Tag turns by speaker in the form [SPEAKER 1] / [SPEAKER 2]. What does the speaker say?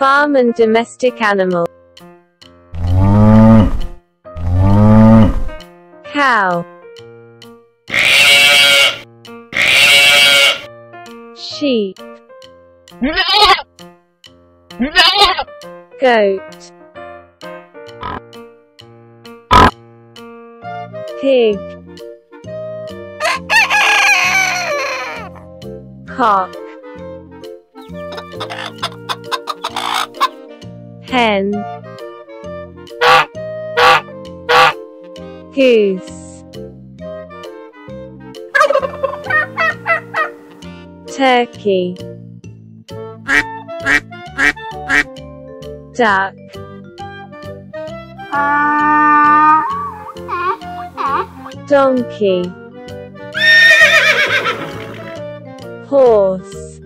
[SPEAKER 1] Farm and domestic animal. Cow. Sheep. Goat. Pig. Cock. Hen. Goose. Turkey. Duck. Donkey. Horse.